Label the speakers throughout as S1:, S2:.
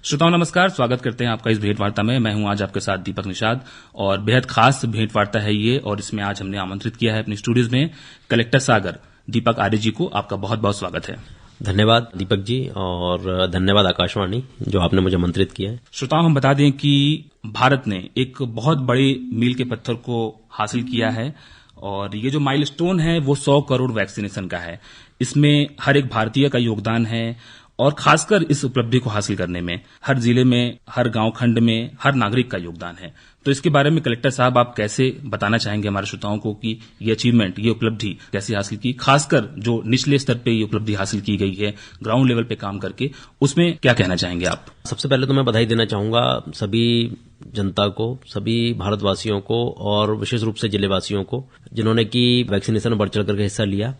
S1: श्रोताओं नमस्कार, स्वागत करते हैं आपका इस भेंट वार्ता में। मैं हूं आज आपके साथ दीपक निषाद और बेहद खास भेंट वार्ता है ये, और इसमें आज हमने आमंत्रित किया है अपने स्टूडियोज में कलेक्टर सागर दीपक आर्य जी को। आपका बहुत बहुत स्वागत है।
S2: धन्यवाद दीपक जी, और धन्यवाद आकाशवाणी जो आपने मुझे आमंत्रित किया है।
S1: श्रोताओं, हम बता दें कि भारत ने एक बहुत बड़े मील के पत्थर को हासिल किया है, और ये जो माइलस्टोन है वो 100 करोड़ वैक्सीनेशन का है। इसमें हर एक भारतीय का योगदान है, और खासकर इस उपलब्धि को हासिल करने में हर जिले में, हर गांव खंड में हर नागरिक का योगदान है। तो इसके बारे में कलेक्टर साहब आप कैसे बताना चाहेंगे हमारे श्रोताओं को कि ये अचीवमेंट, ये उपलब्धि कैसे हासिल की, खासकर जो निचले स्तर पे ये उपलब्धि हासिल की गई है ग्राउंड लेवल पे काम करके, उसमें क्या कहना चाहेंगे आप?
S2: सबसे पहले तो मैं बधाई देना चाहूंगा सभी जनता को, सभी भारतवासियों को, और विशेष रूप से जिलेवासियों को जिन्होंने की वैक्सीनेशन में बढ़ चढ़ करके हिस्सा लिया।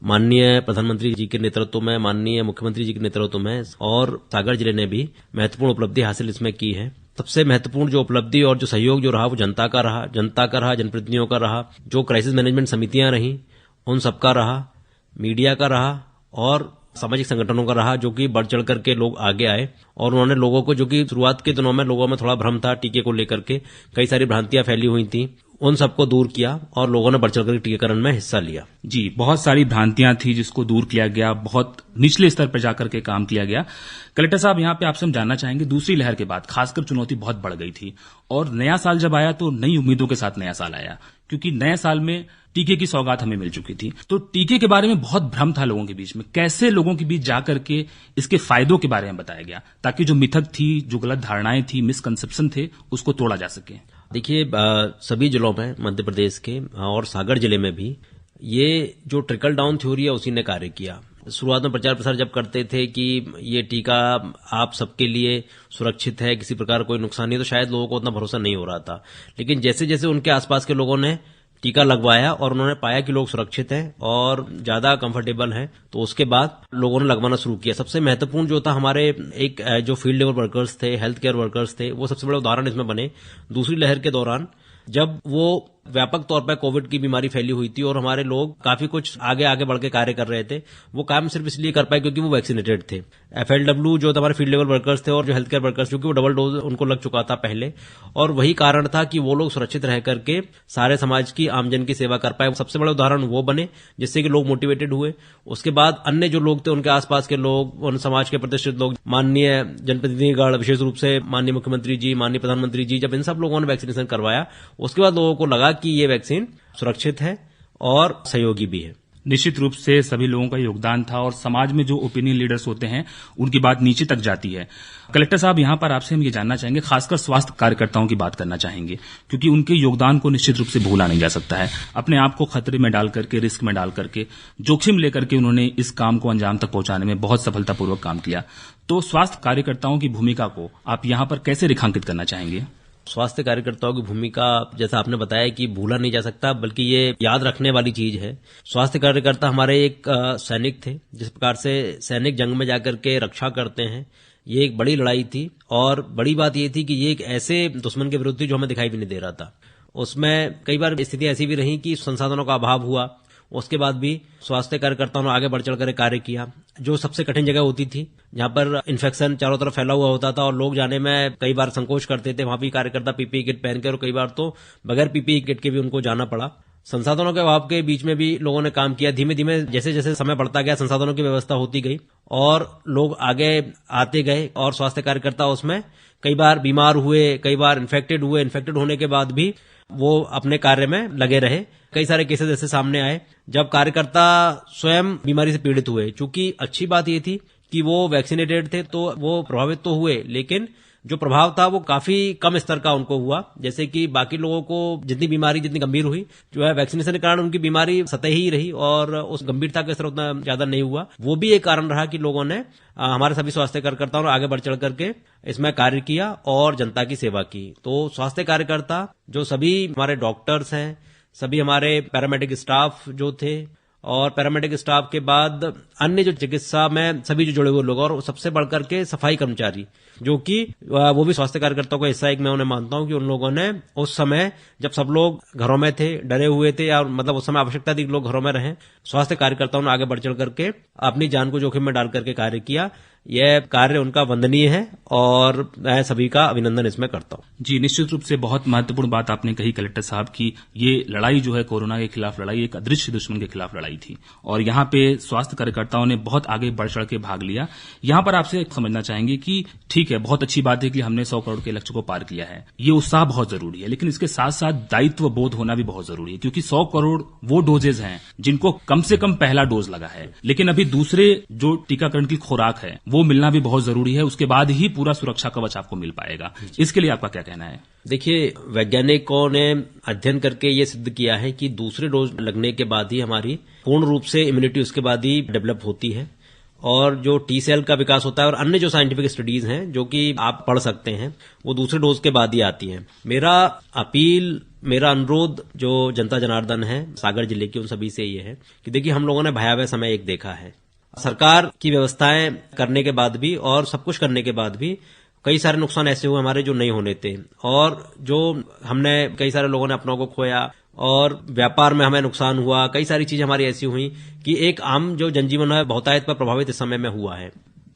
S2: माननीय प्रधानमंत्री जी के नेतृत्व में, माननीय मुख्यमंत्री जी के नेतृत्व में, और सागर जिले ने भी महत्वपूर्ण उपलब्धि हासिल इसमें की है। सबसे महत्वपूर्ण जो उपलब्धि और जो सहयोग जो रहा वो जनता का रहा, जनप्रतिनिधियों का रहा, जो क्राइसिस मैनेजमेंट समितियां रहीं उन सबका रहा, मीडिया का रहा और सामाजिक संगठनों का रहा, जो कि बढ़ चढ़ करके लोग आगे आए और उन्होंने लोगों को, जो कि शुरुआत के दिनों में लोगों में थोड़ा भ्रम था टीके को लेकर के, कई सारी भ्रांतियां फैली हुई थी, उन सबको दूर किया और लोगों ने बढ़ चढ़ कर टीकाकरण में हिस्सा लिया।
S1: जी, बहुत सारी भ्रांतियां थी जिसको दूर किया गया, बहुत निचले स्तर पर जाकर के काम किया गया। कलेक्टर साहब, यहाँ पे आपसे हम जानना चाहेंगे, दूसरी लहर के बाद खासकर चुनौती बहुत बढ़ गई थी, और नया साल जब आया तो नई उम्मीदों के साथ नया साल आया, क्योंकि नए साल में टीके की सौगात हमें मिल चुकी थी। तो टीके के बारे में बहुत भ्रम था लोगों के बीच में। कैसे लोगों के बीच जाकर के इसके फायदों के बारे में बताया गया, ताकि जो मिथक थी, जो गलत धारणाएं थी, मिसकंसेप्शन थे, उसको तोड़ा जा सके?
S2: देखिए, सभी जिलों में, मध्य प्रदेश के और सागर जिले में भी ये जो ट्रिकल डाउन थ्योरी है उसी ने कार्य किया। शुरुआत में प्रचार प्रसार जब करते थे कि ये टीका आप सबके लिए सुरक्षित है, किसी प्रकार कोई नुकसान नहीं, तो शायद लोगों को उतना भरोसा नहीं हो रहा था। लेकिन जैसे जैसे उनके आसपास के लोगों ने टीका लगवाया और उन्होंने पाया कि लोग सुरक्षित हैं और ज्यादा कंफर्टेबल हैं, तो उसके बाद लोगों ने लगवाना शुरू किया। सबसे महत्वपूर्ण जो था, हमारे एक जो फील्ड लेवल वर्कर्स थे, हेल्थ केयर वर्कर्स थे, वो सबसे बड़े उदाहरण इसमें बने। दूसरी लहर के दौरान जब वो व्यापक तौर पर कोविड की बीमारी फैली हुई थी और हमारे लोग काफी कुछ आगे बढ़ के कार्य कर रहे थे, वो काम सिर्फ इसलिए कर पाए क्योंकि वो वैक्सीनेटेड थे। FLW जो हमारे फील्ड लेवल वर्कर्स थे और जो हेल्थ केयर वर्कर्स, क्योंकि वो डबल डोज उनको लग चुका था पहले, और वही कारण था कि वो लोग सुरक्षित रह करके सारे समाज की, आमजन की सेवा कर पाए। सबसे बड़े उदाहरण वो बने जिससे कि लोग मोटिवेटेड हुए। उसके बाद अन्य जो लोग थे, उनके आसपास के लोग, उन समाज के प्रतिष्ठित लोग, माननीय जनप्रतिनिधिगण, विशेष रूप से माननीय मुख्यमंत्री जी, माननीय प्रधानमंत्री जी, जब इन सब लोगों ने वैक्सीनेशन करवाया, उसके बाद लोगों को लगा कि ये वैक्सीन सुरक्षित है और सहयोगी भी है।
S1: निश्चित रूप से सभी लोगों का योगदान था, और समाज में जो ओपिनियन लीडर्स होते हैं उनकी बात नीचे तक जाती है। कलेक्टर साहब, यहां पर आपसे हम ये जानना चाहेंगे, खासकर स्वास्थ्य कार्यकर्ताओं की बात करना चाहेंगे, क्योंकि उनके योगदान को निश्चित रूप से भूला नहीं जा सकता है। अपने आप को खतरे में डाल करके, रिस्क में डाल करके, जोखिम लेकर के उन्होंने इस काम को अंजाम तक पहुंचाने में बहुत सफलतापूर्वक काम किया। तो स्वास्थ्य कार्यकर्ताओं की भूमिका को आप यहां पर कैसे रेखांकित करना चाहेंगे?
S2: स्वास्थ्य कार्यकर्ताओं की भूमिका, जैसा आपने बताया, कि भूला नहीं जा सकता, बल्कि ये याद रखने वाली चीज है। स्वास्थ्य कार्यकर्ता हमारे एक सैनिक थे। जिस प्रकार से सैनिक जंग में जाकर के रक्षा करते हैं, ये एक बड़ी लड़ाई थी, और बड़ी बात ये थी कि ये एक ऐसे दुश्मन के विरुद्ध थी जो हमें दिखाई भी नहीं दे रहा था। उसमें कई बार स्थितियां ऐसी भी रही कि संसाधनों का अभाव हुआ, उसके बाद भी स्वास्थ्य कार्यकर्ताओं ने आगे बढ़ चढ़कर कार्य किया। जो सबसे कठिन जगह होती थी, जहां पर इन्फेक्शन चारों तरफ फैला हुआ होता था और लोग जाने में कई बार संकोच करते थे, वहां भी कार्यकर्ता पीपीई किट पहनकर, और कई बार तो बगैर पीपीई किट के भी उनको जाना पड़ा। संसाधनों के अभाव के बीच में भी लोगों ने काम किया। धीमे धीमे जैसे जैसे समय बढ़ता गया, संसाधनों की व्यवस्था होती गई और लोग आगे आते गए, और स्वास्थ्य कार्यकर्ता उसमें कई बार बीमार हुए, कई बार इन्फेक्टेड हुए। इन्फेक्टेड होने के बाद भी वो अपने कार्य में लगे रहे। कई सारे केसेस ऐसे सामने आए जब कार्यकर्ता स्वयं बीमारी से पीड़ित हुए। चूंकि अच्छी बात ये थी कि वो वैक्सीनेटेड थे, तो वो प्रभावित तो हुए, लेकिन जो प्रभाव था वो काफी कम स्तर का उनको हुआ। जैसे कि बाकी लोगों को जितनी बीमारी जितनी गंभीर हुई, जो है वैक्सीनेशन के कारण उनकी बीमारी सतही ही रही और उस गंभीरता का स्तर उतना ज्यादा नहीं हुआ। वो भी एक कारण रहा कि लोगों ने, हमारे सभी स्वास्थ्य कार्यकर्ताओं ने आगे बढ़ चढ़ करके इसमें कार्य किया और जनता की सेवा की। तो स्वास्थ्य कार्यकर्ता, जो सभी हमारे डॉक्टर्स हैं, सभी हमारे पैरामेडिक स्टाफ जो थे, और पैरामेडिक स्टाफ के बाद अन्य जो चिकित्सा में सभी जो जुड़े हुए लोग, और सबसे बढ़कर के सफाई कर्मचारी, जो कि वो भी स्वास्थ्य कार्यकर्ताओं का हिस्सा एक मैं उन्हें मानता हूं कि उन लोगों ने उस समय जब सब लोग घरों में थे, डरे हुए थे, या मतलब उस समय आवश्यकता थी कि लोग घरों में रहें, स्वास्थ्य कार्यकर्ताओं ने आगे बढ़ चढ़ करके अपनी जान को जोखिम में डाल करके कार्य किया। यह कार्य उनका वंदनीय है और मैं सभी का अभिनंदन इसमें करता हूं।
S1: जी, निश्चित रूप से बहुत महत्वपूर्ण बात आपने कही कलेक्टर साहब की ये लड़ाई जो है कोरोना के खिलाफ लड़ाई एक अदृश्य दुश्मन के खिलाफ लड़ाई थी और यहाँ पे स्वास्थ्य कार्यकर्ताओं ने बहुत आगे बढ़ चढ़ के भाग लिया। यहाँ पर आपसे समझना चाहेंगे कि ठीक है, बहुत अच्छी बात है कि हमने 100 करोड़ के लक्ष्य को पार किया है, ये उत्साह बहुत जरूरी है, लेकिन इसके साथ साथ दायित्व बोध होना भी बहुत जरूरी है, क्योंकि 100 करोड़ वो डोजेज हैं जिनको कम से कम पहला डोज लगा है, लेकिन अभी दूसरे जो टीकाकरण की खुराक है वो मिलना भी बहुत जरूरी है, उसके बाद ही पूरा सुरक्षा कवच आपको मिल पाएगा। इसके लिए आपका क्या कहना है?
S2: देखिए, वैज्ञानिकों ने अध्ययन करके ये सिद्ध किया है कि दूसरे डोज लगने के बाद ही हमारी पूर्ण रूप से इम्यूनिटी उसके बाद ही डेवलप होती है और जो टी सेल का विकास होता है और अन्य जो साइंटिफिक स्टडीज हैं जो कि आप पढ़ सकते हैं वो दूसरे डोज के बाद ही आती हैं। मेरा अनुरोध जो जनता जनार्दन है सागर जिले की उन सभी से ये है कि देखिए, हम लोगों ने भयावह समय एक देखा है। सरकार की व्यवस्थाएं करने के बाद भी और सब कुछ करने के बाद भी कई सारे नुकसान ऐसे हुए हमारे जो नहीं होने थे और जो हमने कई सारे लोगों ने अपनों को खोया और व्यापार में हमें नुकसान हुआ। कई सारी चीजें हमारी ऐसी हुई कि एक आम जो जनजीवन है बहुतायत पर प्रभावित इस समय में हुआ है।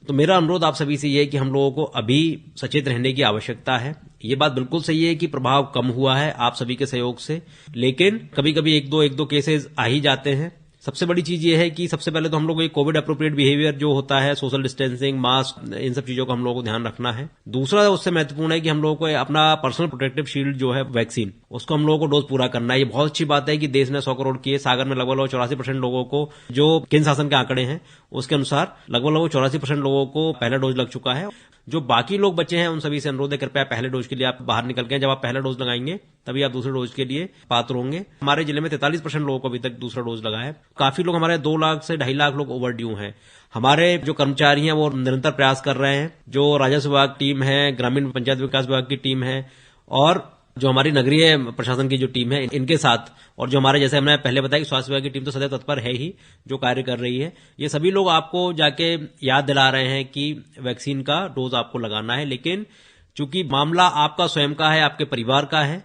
S2: तो मेरा अनुरोध आप सभी से ये है कि हम लोगों को अभी सचेत रहने की आवश्यकता है। ये बात बिल्कुल सही है कि प्रभाव कम हुआ है आप सभी के सहयोग से, लेकिन कभी कभी एक दो केसेस आ ही जाते हैं। सबसे बड़ी चीज ये है कि सबसे पहले तो हम लोग को कोविड अप्रोप्रिएट बिहेवियर जो होता है, सोशल डिस्टेंसिंग, मास्क, इन सब चीजों का हम लोगों को ध्यान रखना है। दूसरा उससे महत्वपूर्ण है कि हम लोगों को अपना पर्सनल प्रोटेक्टिव शील्ड जो है वैक्सीन, उसको हम लोगों को डोज पूरा करना है। ये बहुत अच्छी बात है कि देश ने 100 करोड़ किए। सागर में लगभग 84% लोगों को, जो केंद्र शासन के आंकड़े हैं उसके अनुसार लगभग 84% लोगों को पहला डोज लग चुका है। जो बाकी लोग बचे हैं उन सभी से अनुरोध है कृपया पहले डोज के लिए आप बाहर निकल के, जब आप पहला डोज लगाएंगे तभी आप दूसरे डोज के लिए पात्र होंगे। हमारे जिले में 43% लोगों को अभी तक दूसरा डोज लगा है। काफी लोग, हमारे 2 लाख से 2.5 लाख लोग ओवर ड्यू हैं। हमारे जो कर्मचारी हैं वो निरंतर प्रयास कर रहे हैं। जो राजस्व विभाग टीम है, ग्रामीण पंचायत विकास विभाग की टीम है और जो हमारी नगरीय प्रशासन की जो टीम है इनके साथ, और जो हमारे, जैसे हमने पहले बताया कि स्वास्थ्य विभाग की टीम तो सदैव तत्पर है ही, जो कार्य कर रही है, ये सभी लोग आपको जाके याद दिला रहे हैं कि वैक्सीन का डोज आपको लगाना है। लेकिन चूंकि मामला आपका स्वयं का है, आपके परिवार का है,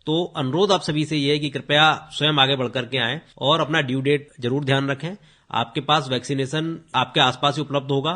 S2: तो अनुरोध आप सभी से ये है कि कृपया स्वयं आगे बढ़ करके आएं और अपना ड्यू डेट जरूर ध्यान रखें। आपके पास वैक्सीनेशन आपके आसपास ही उपलब्ध होगा।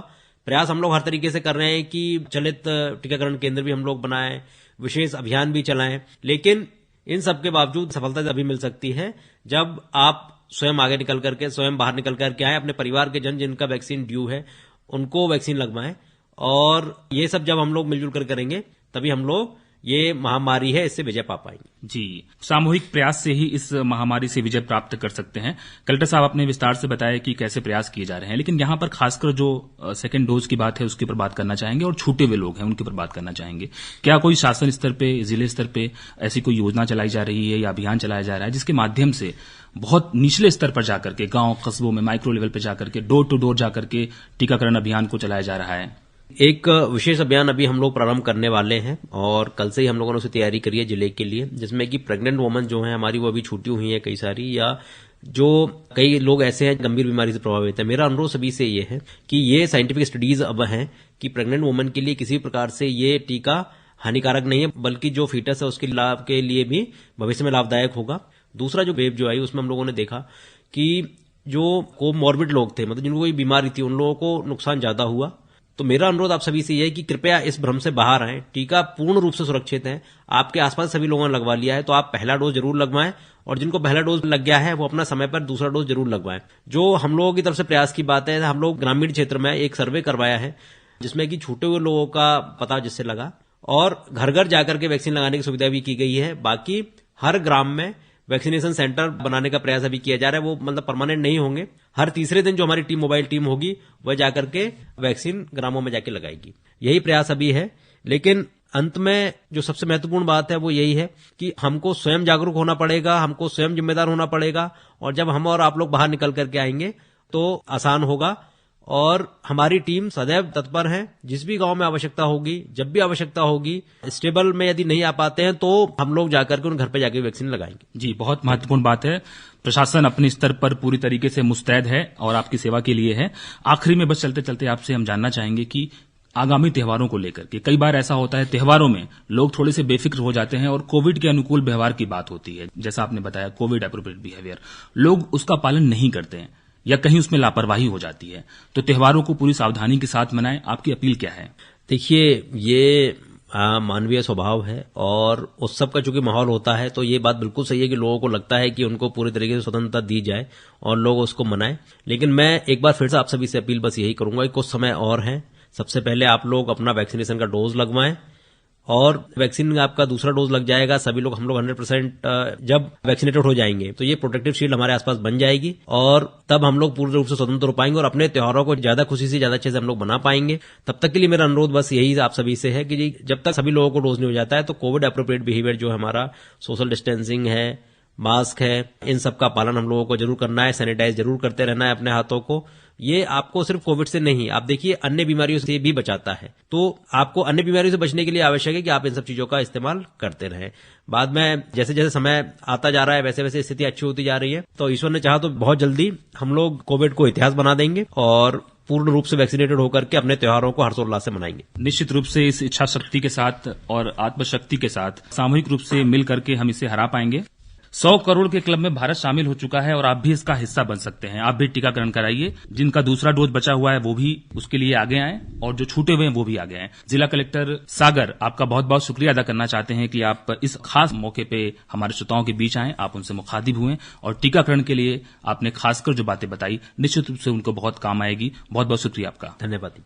S2: प्रयास हम लोग हर तरीके से कर रहे हैं कि चलित टीकाकरण केंद्र भी हम लोग बनाएं, विशेष अभियान भी चलाएं, लेकिन इन सब के बावजूद सफलता तभी मिल सकती है जब आप स्वयं आगे निकल करके, स्वयं बाहर निकल करके आए, अपने परिवार के जन जिनका वैक्सीन ड्यू है उनको वैक्सीन लगवाएं। और ये सब जब हम लोग मिलजुल कर करेंगे तभी हम लोग ये महामारी है इससे विजय पा पाएंगे।
S1: जी, सामूहिक प्रयास से ही इस महामारी से विजय प्राप्त कर सकते हैं। कलेक्टर साहब, आपने विस्तार से बताया कि कैसे प्रयास किए जा रहे हैं, लेकिन यहाँ पर खासकर जो सेकेंड डोज की बात है उसके ऊपर बात करना चाहेंगे और छूटे हुए लोग हैं उनके ऊपर बात करना चाहेंगे। क्या कोई शासन स्तर पे, जिले स्तर पे ऐसी कोई योजना चलाई जा रही है या अभियान चलाया जा रहा है जिसके माध्यम से बहुत निचले स्तर पर जाकर के, गांव कस्बों में माइक्रो लेवल पर जाकर के, डोर टू डोर जाकर के टीकाकरण अभियान को चलाया जा रहा है?
S2: एक विशेष अभियान अभी हम लोग प्रारंभ करने वाले हैं और कल से ही हम लोगों ने उसे तैयारी करी है जिले के लिए, जिसमें कि प्रेग्नेंट वुमन जो है हमारी वो अभी छूटी हुई है कई सारी, या जो कई लोग ऐसे हैं गंभीर बीमारी से प्रभावित है। मेरा अनुरोध सभी से ये है कि ये साइंटिफिक स्टडीज अब हैं कि प्रेग्नेंट वुमन के लिए किसी प्रकार से ये टीका हानिकारक नहीं है, बल्कि जो फीटस है उसके लाभ के लिए भी भविष्य में लाभदायक होगा। दूसरा जो वेव जो आई उसमें हम लोगों ने देखा कि जो कोमॉर्बिड लोग थे, मतलब जिनको कोई बीमारी थी, उन लोगों को नुकसान ज्यादा हुआ। तो मेरा अनुरोध आप सभी से यह है कि कृपया इस भ्रम से बाहर आएं। टीका पूर्ण रूप से सुरक्षित है। आपके आसपास सभी लोगों ने लगवा लिया है तो आप पहला डोज जरूर लगवाएं, और जिनको पहला डोज लग गया है वो अपना समय पर दूसरा डोज जरूर लगवाएं। जो हम लोगों की तरफ से प्रयास की बात है, हम लोग ग्रामीण क्षेत्र में एक सर्वे करवाया है जिसमें कि छूटे हुए लोगों का पता जिससे लगा, और घर घर जाकर के वैक्सीन लगाने की सुविधा भी की गई है। बाकी हर ग्राम में वैक्सीनेशन सेंटर बनाने का प्रयास अभी किया जा रहा है। वो मतलब परमानेंट नहीं होंगे, हर तीसरे दिन जो हमारी टीम, मोबाइल टीम होगी, वह जाकर के वैक्सीन ग्रामों में जाके लगाएगी। यही प्रयास अभी है। लेकिन अंत में जो सबसे महत्वपूर्ण बात है वो यही है कि हमको स्वयं जागरूक होना पड़ेगा, हमको स्वयं जिम्मेदार होना पड़ेगा, और जब हम और आप लोग बाहर निकल करके आएंगे तो आसान होगा। और हमारी टीम सदैव तत्पर है, जिस भी गांव में आवश्यकता होगी, जब भी आवश्यकता होगी, स्टेबल में यदि नहीं आ पाते हैं तो हम लोग जाकर के उन घर पे जाके वैक्सीन लगाएंगे।
S1: जी, बहुत महत्वपूर्ण बात है। प्रशासन अपने स्तर पर पूरी तरीके से मुस्तैद है और आपकी सेवा के लिए है। आखिरी में बस चलते चलते आपसे हम जानना चाहेंगे कि आगामी त्योहारों को लेकर के, कई बार ऐसा होता है त्योहारों में लोग थोड़े से बेफिक्र हो जाते हैं और कोविड के अनुकूल व्यवहार की बात होती है, जैसा आपने बताया कोविड एप्रोप्रिएट बिहेवियर, लोग उसका पालन नहीं करते हैं या कहीं उसमें लापरवाही हो जाती है। तो त्योहारों को पूरी सावधानी के साथ मनाएं, आपकी अपील क्या है?
S2: देखिए, ये मानवीय स्वभाव है और उत्सव का चूंकि माहौल होता है तो ये बात बिल्कुल सही है कि लोगों को लगता है कि उनको पूरी तरीके से स्वतंत्रता दी जाए और लोग उसको मनाएं। लेकिन मैं एक बार फिर से आप सभी से अपील बस यही करूंगा कि कुछ समय और है। सबसे पहले आप लोग अपना वैक्सीनेशन का डोज लगवाएं और वैक्सीन आपका दूसरा डोज लग जाएगा, सभी लोग हम लोग 100% जब वैक्सीनेटेड हो जाएंगे तो ये प्रोटेक्टिव शील्ड हमारे आसपास बन जाएगी और तब हम लोग पूर्ण रूप से स्वतंत्र हो पाएंगे और अपने त्योहारों को ज्यादा खुशी से, ज्यादा अच्छे से हम लोग मना पाएंगे। तब तक के लिए मेरा अनुरोध बस यही आप सभी से है कि जी जब तक सभी लोगों को डोज नहीं हो जाता है तो कोविड एप्रोप्रिएट बिहेवियर जो हमारा सोशल डिस्टेंसिंग है, मास्क है, इन सब का पालन हम लोगों को जरूर करना है, सैनिटाइज जरूर करते रहना है अपने हाथों को। ये आपको सिर्फ कोविड से नहीं, आप देखिए अन्य बीमारियों से भी बचाता है। तो आपको अन्य बीमारियों से बचने के लिए आवश्यक है कि आप इन सब चीजों का इस्तेमाल करते रहें। बाद में जैसे जैसे समय आता जा रहा है वैसे वैसे स्थिति अच्छी होती जा रही है, तो ईश्वर ने चाहा तो बहुत जल्दी हम लोग कोविड को इतिहास बना देंगे और पूर्ण रूप से वैक्सीनेटेड होकर के अपने त्योहारों को हर्षोल्लास से मनाएंगे।
S1: निश्चित रूप से इस इच्छा शक्ति के साथ और आत्मशक्ति के साथ सामूहिक रूप से मिल करके हम इसे हरा पाएंगे। 100 करोड़ के क्लब में भारत शामिल हो चुका है और आप भी इसका हिस्सा बन सकते हैं। आप भी टीकाकरण कराइए। जिनका दूसरा डोज बचा हुआ है वो भी उसके लिए आगे आएं और जो छूटे हुए हैं वो भी आगे आएं। जिला कलेक्टर सागर, आपका बहुत बहुत शुक्रिया अदा करना चाहते हैं कि आप इस खास मौके पे हमारे श्रोताओं के बीच आए, आप उनसे मुखातिब हुए और टीकाकरण के लिए आपने खासकर जो बातें बताई निश्चित रूप से उनको बहुत काम आएगी। बहुत बहुत शुक्रिया आपका।
S2: धन्यवाद।